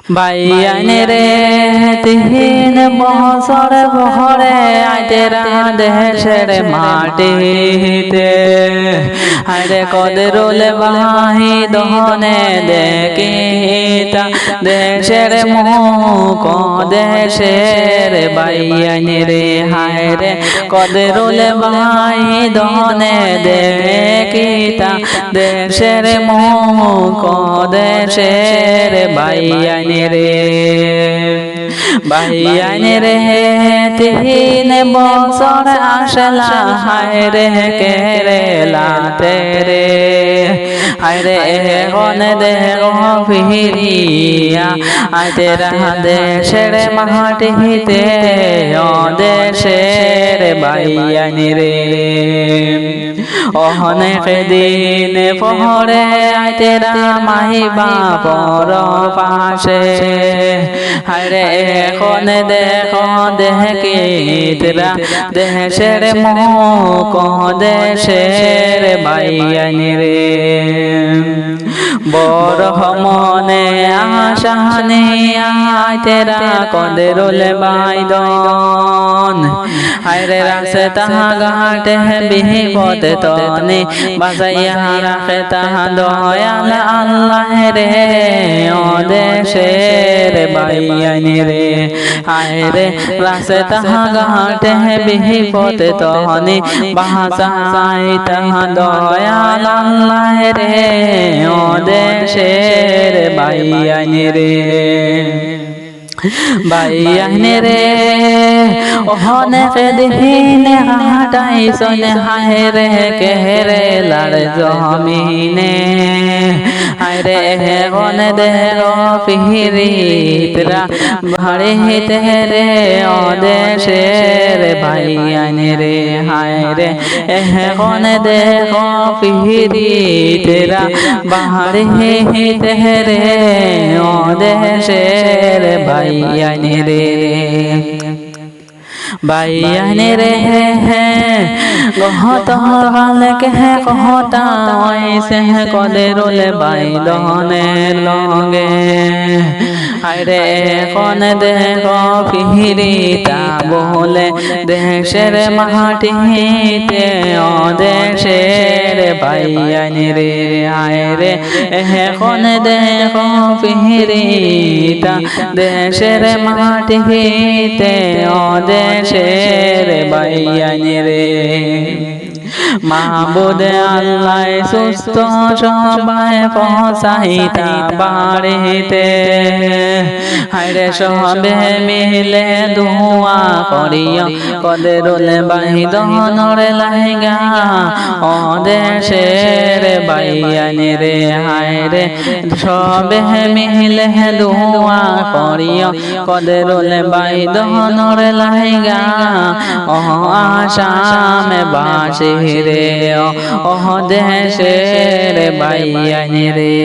বাইয়ানে রে তিন বছর ভরে আইতেরা দেশের মাটিতে আরে কদরুল বাহি দহনে দেখিতা দেশের মুখ দেশের বাইয়ানে রে হায় রে কদরুল বাহি দহনে দেখিতা দেশের মুখ দেশের বাইয়ানে রে বাইয়ানে রে তিন বছর আসলা হায় রে কেরেলাতে রে হায় রে এখন দেহ ফিরিয়া আইতেরা দেশের মাটিতে ও দেশের বাইয়ানে রে অনেক দিন পরে আইতেরা মাহিবা পর পাশে হায়রে এখন দেখো দেখিতরা দেশের মুখ দেশের বাইয়ানে রে বড় মনে আশা নিয়া আইতেরা কদরুল বাইদন হায়রে রাস্তা ঘাটে বিপদ তনে বাজাইয়া রাখে তাহা দয়াল আল্লাহ রে ও দেশের বাইয়ানে রে হায়রে রাস্তা ঘাটে বিপদ তনে বাজাই তাহা দয়াল আল্লাহ রে ও দেশের বাইয়ানে রে বাইয়ানে রে অনেক দিন হাটাই সনে হায় রে কেরে লার জমিনে হায় রে গন দেহ ফিরিতরা ভাড়িতে রে ও দেশের বাইয়ানে রে হায় রে গন দেহ ফিরিতরা ভাড়িতে রে ও দেশের বাইয়ানে রে বাইয়ানে রে গহত হালকে কহতা ওইসে কদরুল বাইদনে লগে আরে কোন দেহ ফিরিতা বলে দেশের মাটিতে ও দেশের বাইয়ানে রে আরে কোন দেহ ফিরিতা দেশের মাটিতে ও দেশের বাইয়ানে রে মাহবুদ আল্লাহ সুস্থ সবাই পৌঁছাইতা বাড়িতে হায়রে সবে মিলে দুয়া করিয়া কদরুল বাইদনর লাইগা ও দেশের বাইয়ানে রে হায়রে সবে মিলে দুয়া করিয়া কদরুল বাইদনর লাইগা ও আসাম বাসি রে ও দেশের বাইয়ানে রে।